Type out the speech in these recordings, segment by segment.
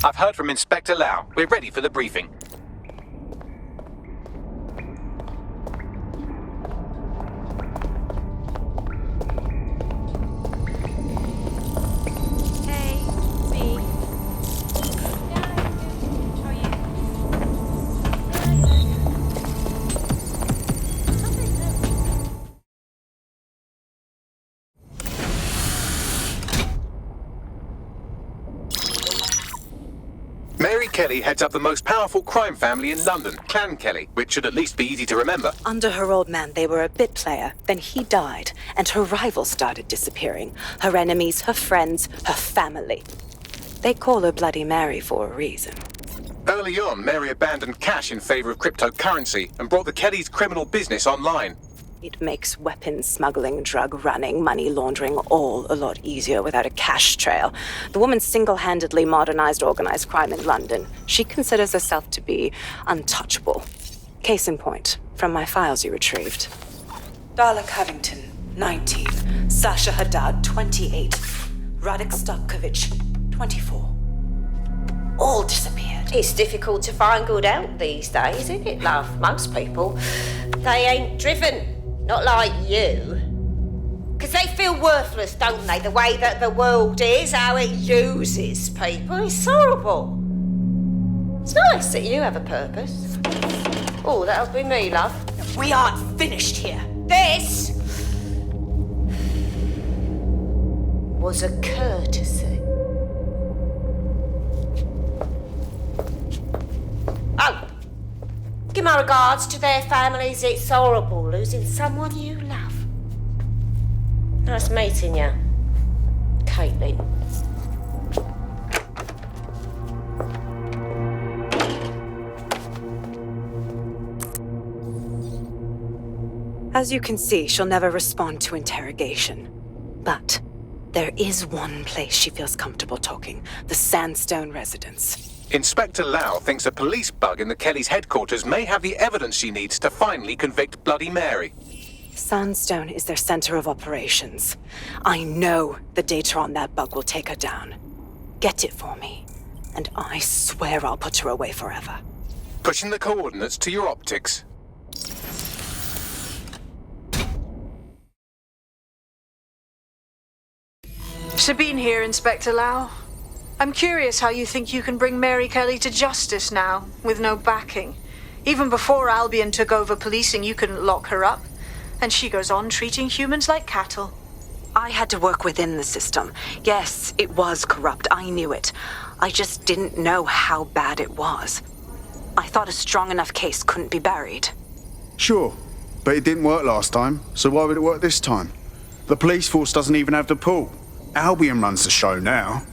I've heard from Inspector Lau. We're ready for the briefing. Hey, me. Yeah, how are you? Mary Kelley heads up the most powerful crime family in London, Clan Kelley, which should at least be easy to remember. Under her old man, they were a bit player. Then he died, and her rivals started disappearing. Her enemies, her friends, her family. They call her Bloody Mary for a reason. Early on, Mary abandoned cash in favor of cryptocurrency and brought the Kellys' criminal business online. It makes weapons smuggling, drug running, money laundering all a lot easier without a cash trail. The woman single-handedly modernized organized crime in London. She considers herself to be untouchable. Case in point, from my files you retrieved. Darla Covington, 19. Sasha Haddad, 28. Radek Stopkovich, 24. All disappeared. It's difficult to find good help these days, isn't it, love? Most people, they ain't driven. Not like you. Because they feel worthless, don't they? The way that the world is, how it uses people. It's horrible. It's nice that you have a purpose. Oh, that'll be me, love. We aren't finished here. This was a courtesy. Oh, give my regards to their families. It's horrible losing someone you love. Nice meeting you, Caitlin. As you can see, she'll never respond to interrogation. But there is one place she feels comfortable talking, the Sandstone residence. Inspector Lau thinks a police bug in the Kellys' headquarters may have the evidence she needs to finally convict Bloody Mary. Sandstone is their center of operations. I know the data on that bug will take her down. Get it for me, and I swear I'll put her away forever. Pushing the coordinates to your optics. Sabine here, Inspector Lau. I'm curious how you think you can bring Mary Kelley to justice now, with no backing. Even before Albion took over policing, you couldn't lock her up. And she goes on treating humans like cattle. I had to work within the system. Yes, it was corrupt. I knew it. I just didn't know how bad it was. I thought a strong enough case couldn't be buried. Sure, but it didn't work last time, so why would it work this time? The police force doesn't even have the pull. Albion runs the show now.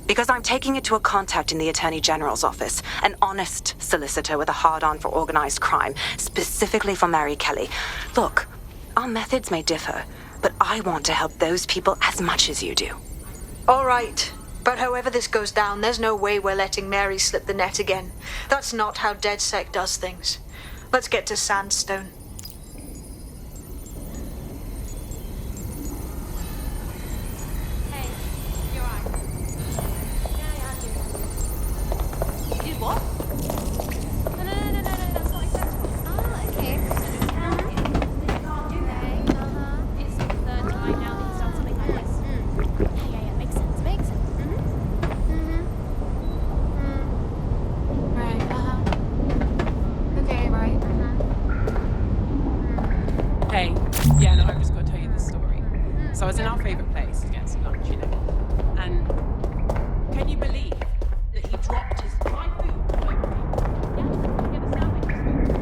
Because I'm taking it to a contact in the Attorney General's office, an honest solicitor with a hard-on for organized crime, specifically for Mary Kelley. Look, our methods may differ, but I want to help those people as much as you do. All right, but however this goes down, there's no way we're letting Mary slip the net again. That's not how DedSec does things. Let's get to Sandstone. Hey, you're right. Yeah, I do. You did what? No, that's not acceptable. Oh, okay. You can't do that. It's the third time now that you've done something like this. Yeah, makes sense, Right, okay, right, Hey, yeah, no, I've just got to tell you this story. So I was in our favourite place to get some lunch, you know. And can you believe that he dropped my food all over me? Yeah, get the sound like his food.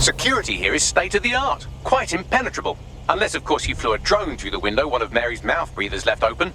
Security here is state-of-the-art, quite impenetrable. Unless, of course, you flew a drone through the window one of Mary's mouth breathers left open.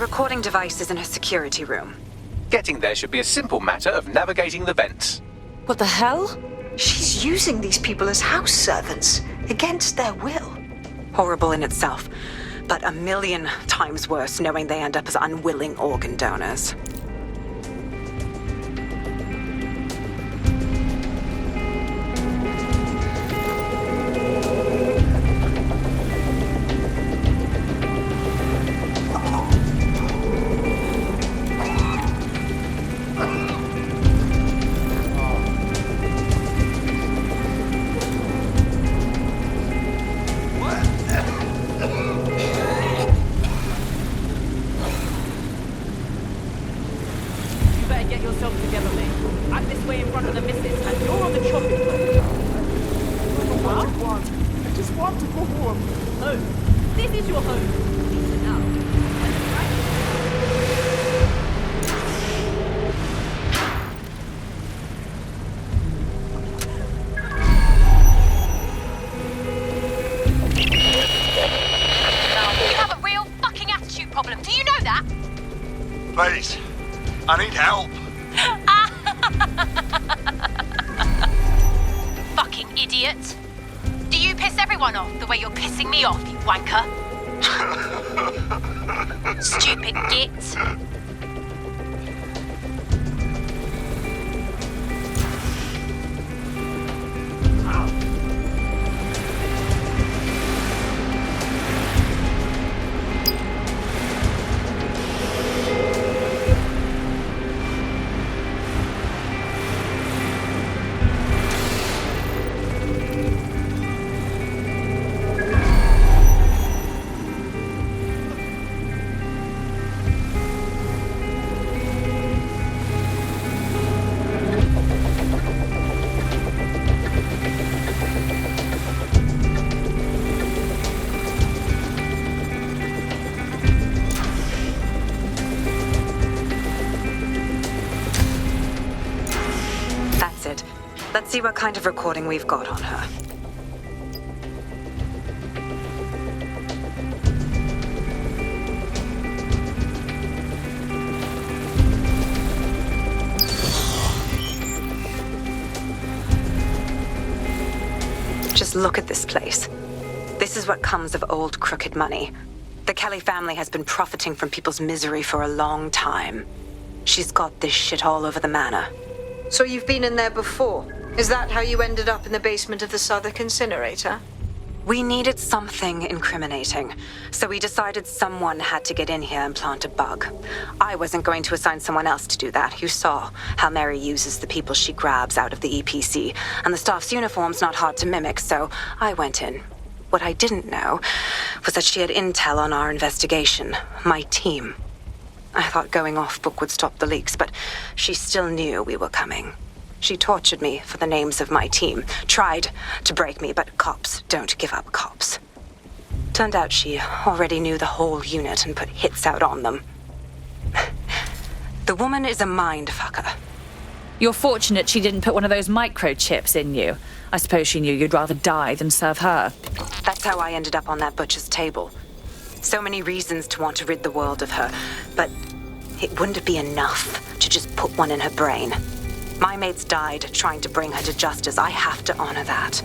Recording device is in her security room. Getting there should be a simple matter of navigating the vents. What the hell? She's using these people as house servants, against their will. Horrible in itself, but a million times worse knowing they end up as unwilling organ donors. Please, I need help. Fucking idiot. Do you piss everyone off the way you're pissing me off, you wanker? Stupid git. Let's see what kind of recording we've got on her. Just look at this place. This is what comes of old crooked money. The Kelley family has been profiting from people's misery for a long time. She's got this shit all over the manor. So you've been in there before? Is that how you ended up in the basement of the Southwark incinerator? We needed something incriminating, so we decided someone had to get in here and plant a bug. I wasn't going to assign someone else to do that. You saw how Mary uses the people she grabs out of the EPC, and the staff's uniform's not hard to mimic, so I went in. What I didn't know was that she had intel on our investigation, my team. I thought going off book would stop the leaks, but she still knew we were coming. She tortured me for the names of my team, tried to break me, but cops don't give up cops. Turned out she already knew the whole unit and put hits out on them. The woman is a mind fucker. You're fortunate she didn't put one of those microchips in you. I suppose she knew you'd rather die than serve her. That's how I ended up on that butcher's table. So many reasons to want to rid the world of her, but it wouldn't be enough to just put one in her brain. My mates died trying to bring her to justice. I have to honor that.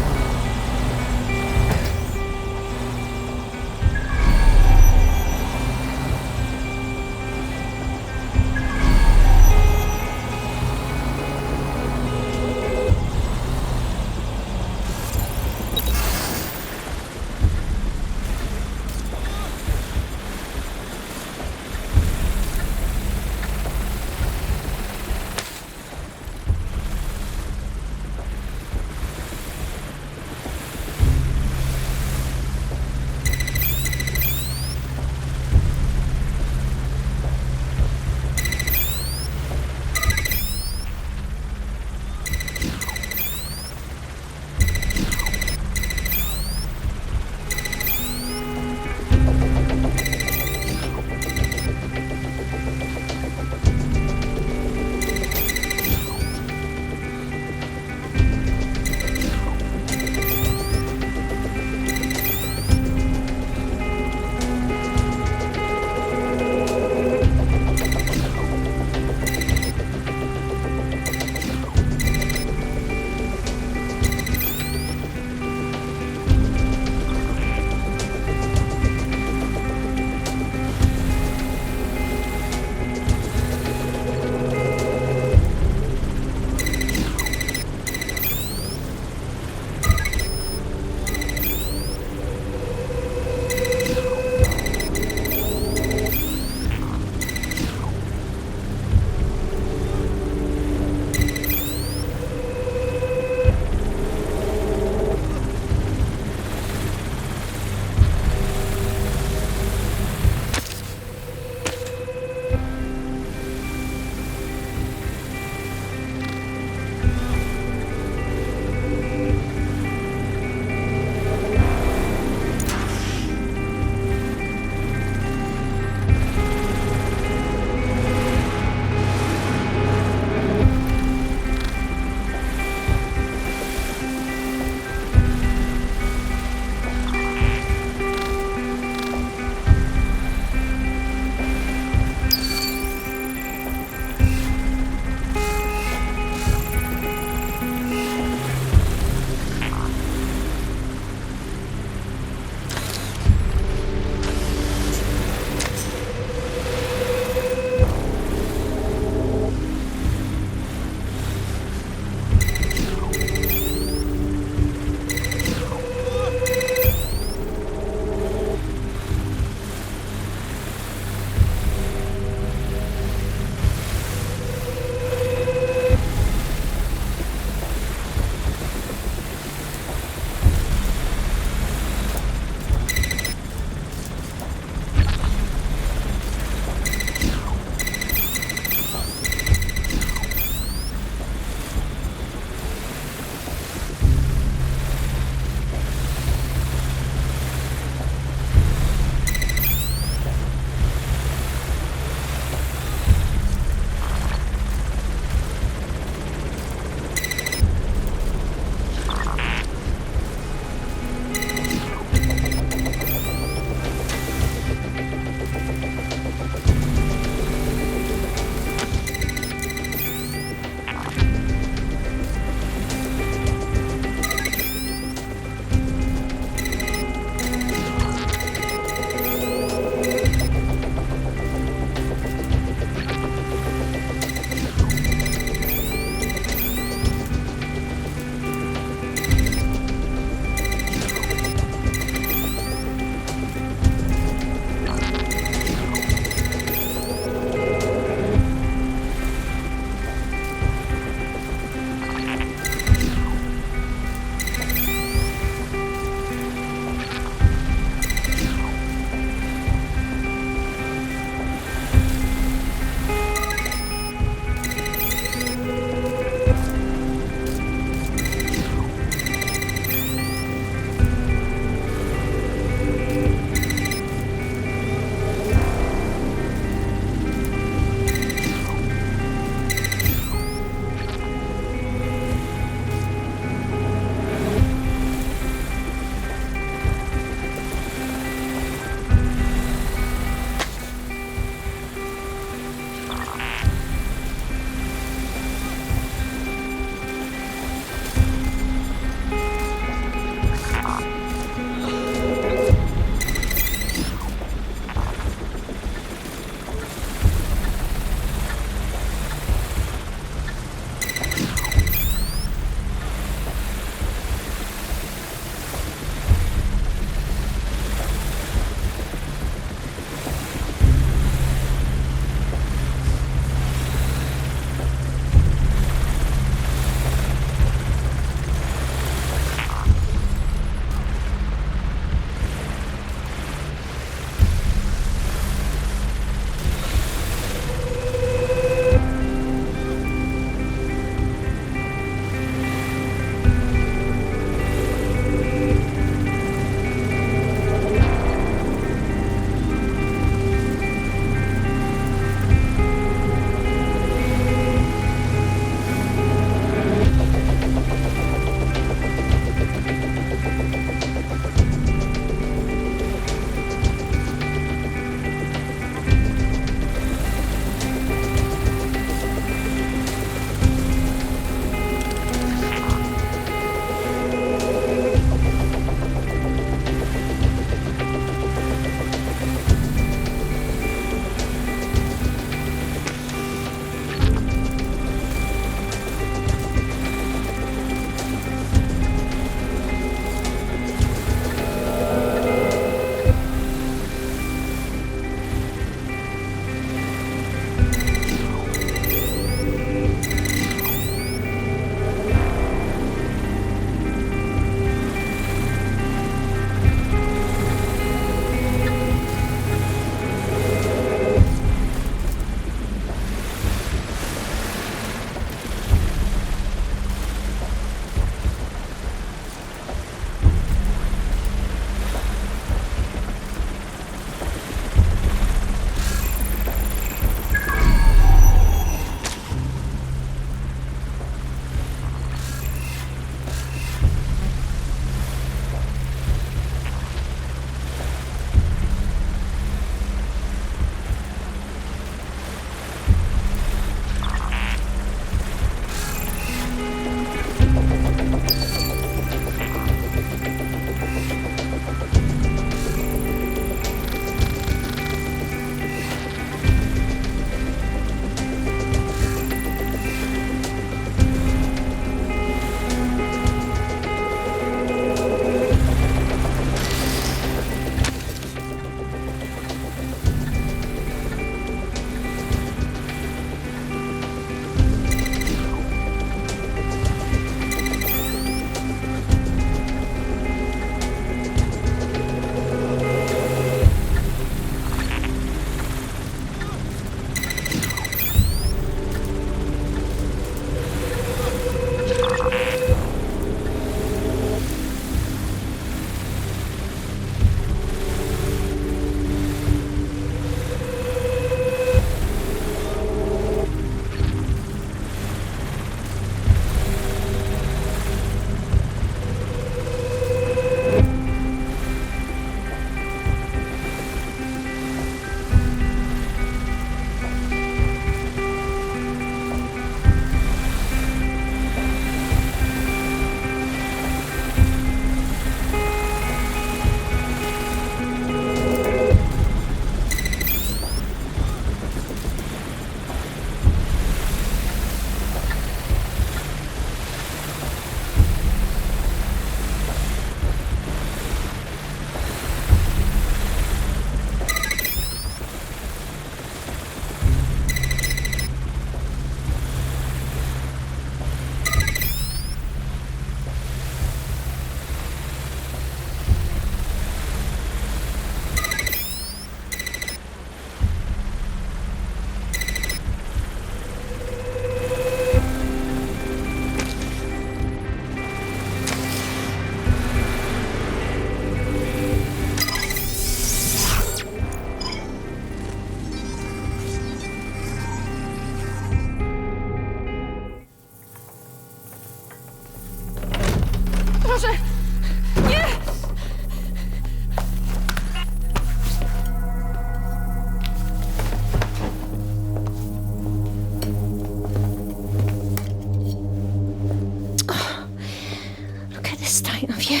state of you.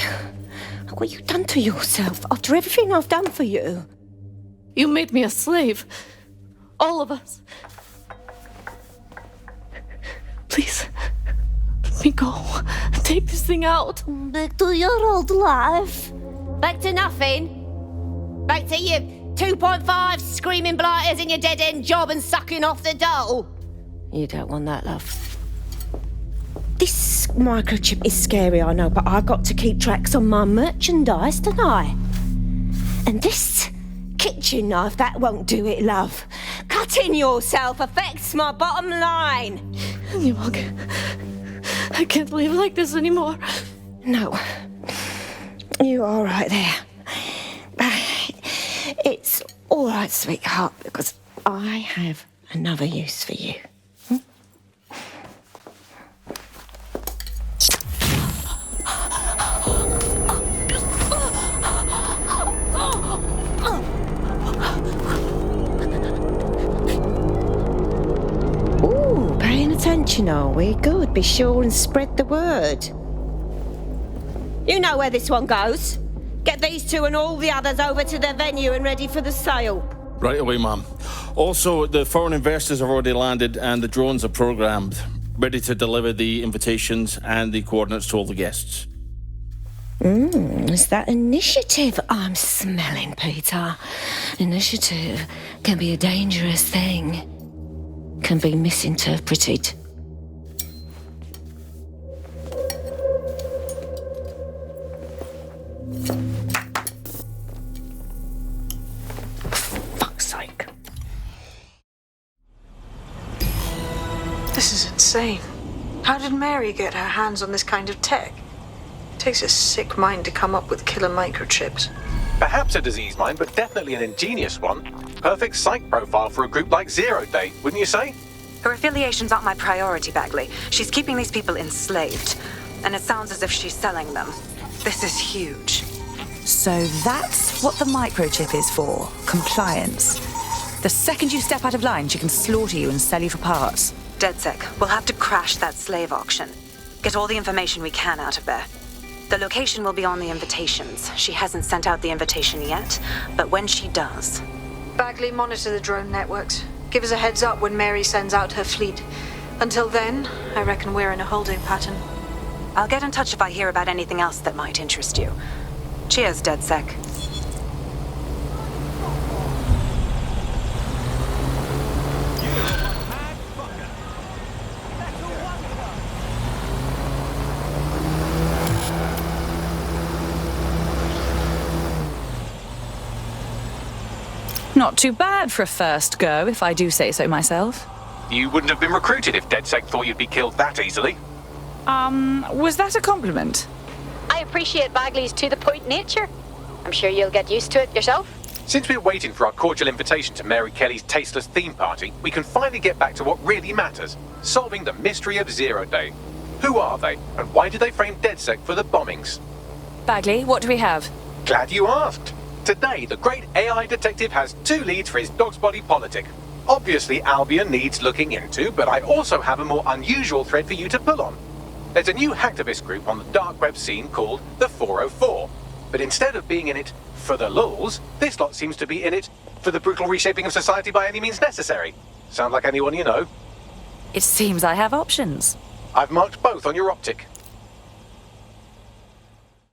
What you done to yourself after everything I've done for you? You made me a slave. All of us. Please, let me go. Take this thing out. Back to your old life. Back to nothing. Back to you 2.5 screaming blighters in your dead-end job and sucking off the dole. You don't want that, love. This microchip is scary, I know, but I got to keep tracks on my merchandise, don't I? And this kitchen knife, that won't do it, love. Cutting yourself affects my bottom line. I can't live like this anymore. No. You're all right there. It's all right, sweetheart, because I have another use for you. Ooh, paying attention, are we? Good. Be sure and spread the word. You know where this one goes. Get these two and all the others over to their venue and ready for the sale. Right away, ma'am. Also, the foreign investors have already landed and the drones are programmed, ready to deliver the invitations and the coordinates to all the guests. Is that initiative I'm smelling, Peter? Initiative can be a dangerous thing. Can be misinterpreted. Fuck's sake. This is insane. How did Mary get her hands on this kind of tech? It takes a sick mind to come up with killer microchips. Perhaps a disease mind, but definitely an ingenious one. Perfect psych profile for a group like Zero Day, wouldn't you say? Her affiliations aren't my priority, Bagley. She's keeping these people enslaved. And it sounds as if she's selling them. This is huge. So that's what the microchip is for. Compliance. The second you step out of line, she can slaughter you and sell you for parts. DedSec, we'll have to crash that slave auction. Get all the information we can out of there. The location will be on the invitations. She hasn't sent out the invitation yet, but when she does... Bagley, monitor the drone networks. Give us a heads up when Mary sends out her fleet. Until then, I reckon we're in a holding pattern. I'll get in touch if I hear about anything else that might interest you. Cheers, DedSec. Not too bad for a first go, if I do say so myself. You wouldn't have been recruited if DedSec thought you'd be killed that easily. Was that a compliment? I appreciate Bagley's to-the-point nature. I'm sure you'll get used to it yourself. Since we're waiting for our cordial invitation to Mary Kelley's tasteless theme party, we can finally get back to what really matters, solving the mystery of Zero Day. Who are they, and why did they frame DedSec for the bombings? Bagley, what do we have? Glad you asked. Today, the great AI detective has 2 leads for his dog's body politic. Obviously, Albion needs looking into, but I also have a more unusual thread for you to pull on. There's a new hacktivist group on the dark web scene called the 404. But instead of being in it for the lulz, this lot seems to be in it for the brutal reshaping of society by any means necessary. Sound like anyone you know? It seems I have options. I've marked both on your optic.